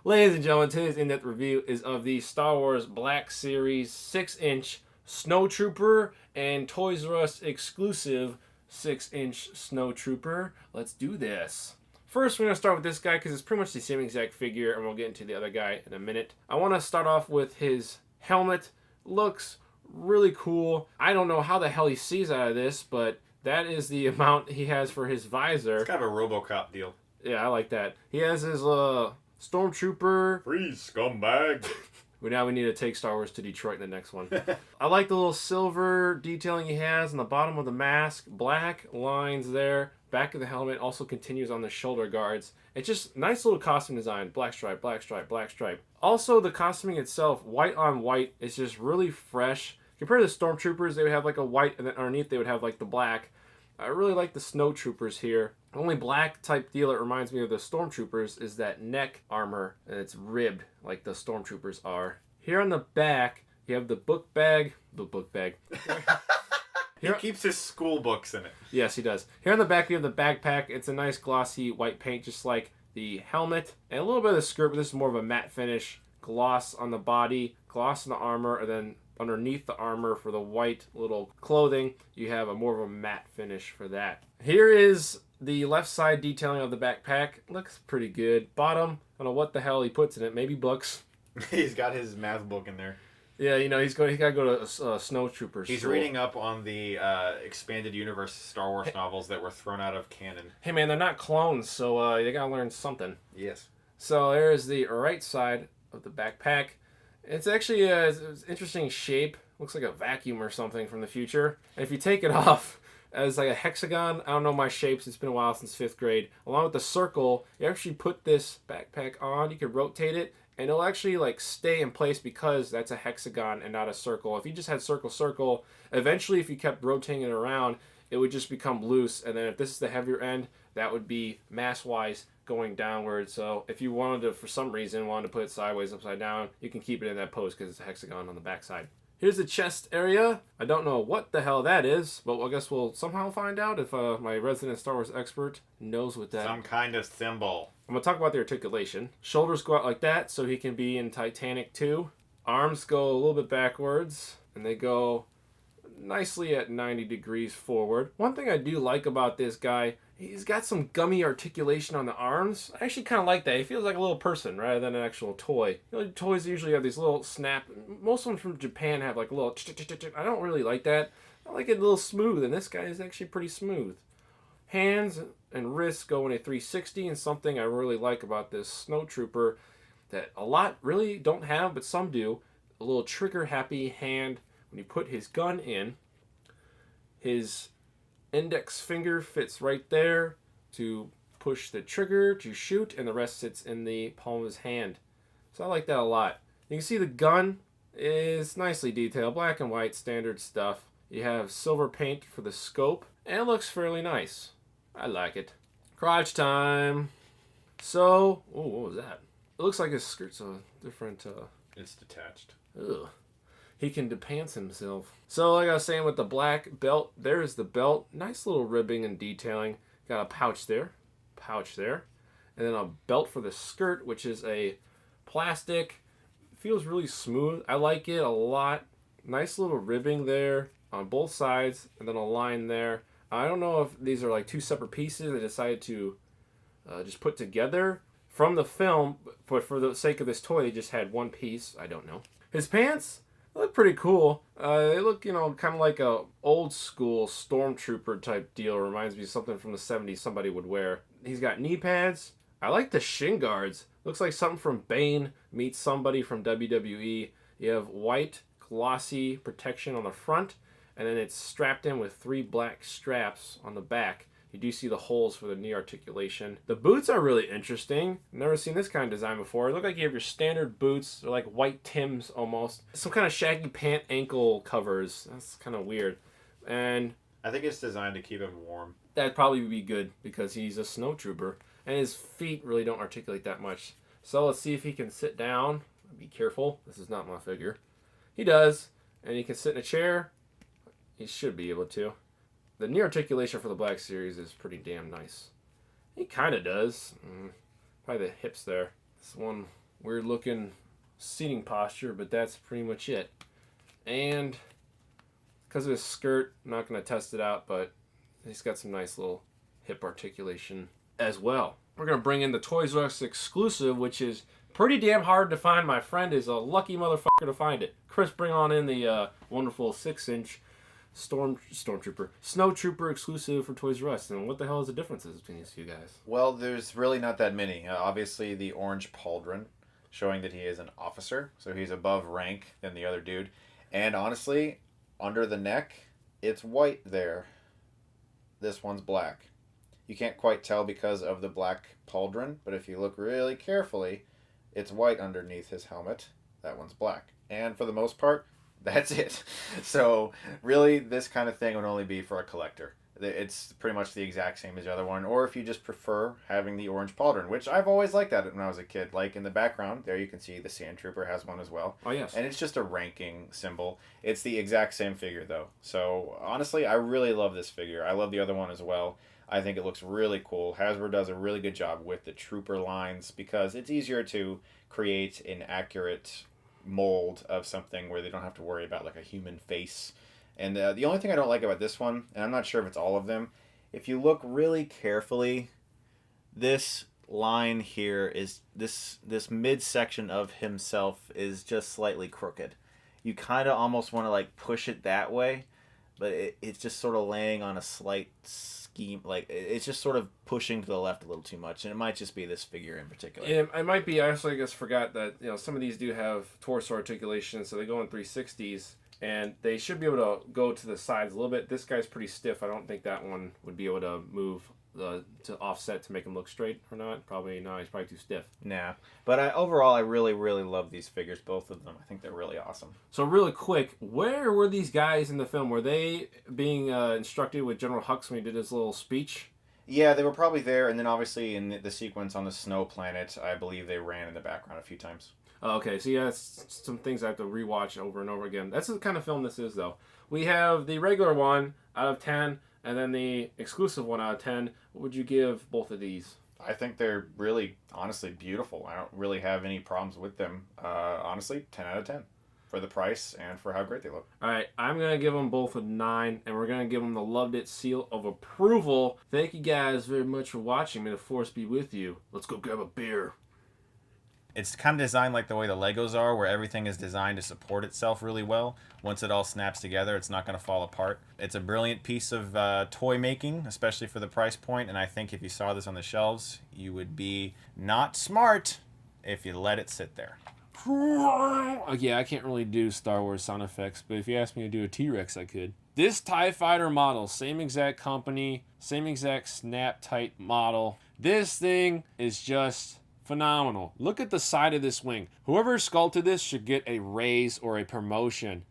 Ladies and gentlemen, today's in-depth review is of the Star Wars Black Series 6-inch Snowtrooper and Toys R Us exclusive 6-inch Snowtrooper. Let's do this. First, we're going to start with this guy because it's pretty much the same exact figure, and we'll get into the other guy in a minute. I want to start off with his helmet. Looks really cool. I don't know how the hell he sees out of this, but that is the amount he has for his visor. It's kind of a RoboCop deal. Yeah, I like that. He has his Stormtrooper. Freeze, scumbag. Now we need to take Star Wars to Detroit in the next one. I like the little silver detailing he has on the bottom of the mask. Black lines there. Back of the helmet also continues on the shoulder guards. It's just nice little costume design. Black stripe, black stripe, black stripe. Also, the costuming itself, white on white, is just really fresh. Compared to the Stormtroopers, they would have like a white, and then underneath they would have like the black. I really like the Snowtroopers here. The only black type deal that reminds me of the Stormtroopers is that neck armor, and it's ribbed like the Stormtroopers are. Here on the back, you have the book bag. The book bag. He keeps his school books in it. Yes, he does. Here on the back, you have the backpack. It's a nice glossy white paint, just like the helmet. And a little bit of the skirt, but this is more of a matte finish. Gloss on the body, gloss on the armor, and then underneath the armor for the white little clothing, you have a more of a matte finish for that. Here is the left side detailing of the backpack. Looks pretty good. Bottom, I don't know what the hell he puts in it. Maybe books. He's got his math book in there. Yeah, you know, he's got to go to Snowtroopers. He's reading up on the expanded universe Star Wars novels that were thrown out of canon. Hey man, they're not clones, so they got to learn something. Yes. So there's the right side of the backpack. It's actually an interesting shape. Looks like a vacuum or something from the future. And if you take it off as like a hexagon, I don't know my shapes. It's been a while since 5th grade. Along with the circle, you actually put this backpack on. You can rotate it, and it'll actually like stay in place because that's a hexagon and not a circle. If you just had circle, circle, eventually if you kept rotating it around, it would just become loose. And then if this is the heavier end, that would be mass-wise going downward. So if you wanted to, for some reason, wanted to put it sideways, upside down, you can keep it in that pose because it's a hexagon on the backside. Here's the chest area. I don't know what the hell that is, but I guess we'll somehow find out if my resident Star Wars expert knows what that is. Some kind of symbol. I'm going to talk about the articulation. Shoulders go out like that so he can be in Titanic too. Arms go a little bit backwards, and they go nicely at 90 degrees forward. One thing I do like about this guy, he's got some gummy articulation on the arms. I actually kind of like that. He feels like a little person rather than an actual toy. You know, toys usually have these little snap. Most of them from Japan have like a little. I don't really like that. I like it a little smooth, and this guy is actually pretty smooth. Hands and wrists go in a 360, and something I really like about this Snowtrooper that a lot really don't have, but some do. A little trigger-happy hand. When you put his gun in, his index finger fits right there to push the trigger to shoot, and the rest sits in the palm of his hand. So I like that a lot. You can see the gun is nicely detailed, black and white, standard stuff. You have silver paint for the scope, and it looks fairly nice. I like it. Crotch time. So, oh, what was that? It looks like his skirt's a different, It's detached. ugh. He can depants himself. So like I was saying with the black belt, there's the belt. Nice little ribbing and detailing. Got a pouch there. And then a belt for the skirt, which is a plastic. Feels really smooth. I like it a lot. Nice little ribbing there on both sides. And then a line there. I don't know if these are like two separate pieces they decided to just put together from the film. But for the sake of this toy, they just had one piece. I don't know. His pants look pretty cool. They look, you know, kind of like a old school Stormtrooper type deal. Reminds me of something from the 70s somebody would wear. He's got knee pads. I like the shin guards. Looks like something from Bane meets somebody from WWE. You have white glossy protection on the front, and then it's strapped in with 3 black straps on the back. You do see the holes for the knee articulation. The boots are really interesting. Never seen this kind of design before. They look like you have your standard boots. They're like white Timbs almost. Some kind of shaggy pant ankle covers. That's kind of weird. And I think it's designed to keep him warm. that'd probably be good because he's a Snowtrooper. And his feet really don't articulate that much. So let's see if he can sit down. Be careful. This is not my figure. He does. And he can sit in a chair. He should be able to. The knee articulation for the Black Series is pretty damn nice. He kind of does. Probably the hips there. This one weird looking seating posture, but that's pretty much it. And because of his skirt, I'm not going to test it out, but he's got some nice little hip articulation as well. We're going to bring in the Toys R Us exclusive, which is pretty damn hard to find. My friend is a lucky motherfucker to find it. Chris, bring on in the wonderful 6-inch Snowtrooper exclusive for Toys R Us. And what the hell is the differences between these two guys? Well, there's really not that many. Obviously, the orange pauldron, showing that he is an officer, so he's above rank than the other dude. And honestly, under the neck, it's white there. This one's black. You can't quite tell because of the black pauldron, but if you look really carefully, it's white underneath his helmet. That one's black. And for the most part, that's it. So really, this kind of thing would only be for a collector. It's pretty much the exact same as the other one, or if you just prefer having the orange pauldron, which I've always liked that when I was a kid. Like in the background, there you can see the Sandtrooper has one as well. Oh, yes. And it's just a ranking symbol. It's the exact same figure, though. So honestly, I really love this figure. I love the other one as well. I think it looks really cool. Hasbro does a really good job with the Trooper lines because it's easier to create an accurate mold of something where they don't have to worry about like a human face. And the only thing I don't like about this one, and I'm not sure if it's all of them, if you look really carefully, this line here is this midsection of himself is just slightly crooked. You kind of almost want to like push it that way, but it's just sort of laying on a slight scheme. Like it's just sort of pushing to the left a little too much, and it might just be this figure in particular. Yeah, I might be. I actually just forgot that some of these do have torso articulation, so they go in 360s. And they should be able to go to the sides a little bit. This guy's pretty stiff. I don't think that one would be able to move to offset to make him look straight or not. Probably not. He's probably too stiff. Nah. But overall, I really, really love these figures, both of them. I think they're really awesome. So really quick, where were these guys in the film? Were they being instructed with General Hux when he did his little speech? Yeah, they were probably there. And then obviously in the sequence on the snow planet, I believe they ran in the background a few times. Okay, so yeah, it's some things I have to rewatch over and over again. That's the kind of film this is, though. We have the regular one out of 10, and then the exclusive one out of 10. What would you give both of these? I think they're really, honestly, beautiful. I don't really have any problems with them. Honestly, 10 out of 10 for the price and for how great they look. All right, I'm going to give them both a 9, and we're going to give them the Loved It seal of approval. Thank you guys very much for watching. May the Force be with you. Let's go grab a beer. It's kind of designed like the way the Legos are, where everything is designed to support itself really well. Once it all snaps together, it's not going to fall apart. It's a brilliant piece of toy making, especially for the price point, and I think if you saw this on the shelves, you would be not smart if you let it sit there. Yeah, I can't really do Star Wars sound effects, but if you asked me to do a T-Rex, I could. This TIE Fighter model, same exact company, same exact snap-tight model. This thing is just phenomenal. Look at the side of this wing. Whoever sculpted this should get a raise or a promotion.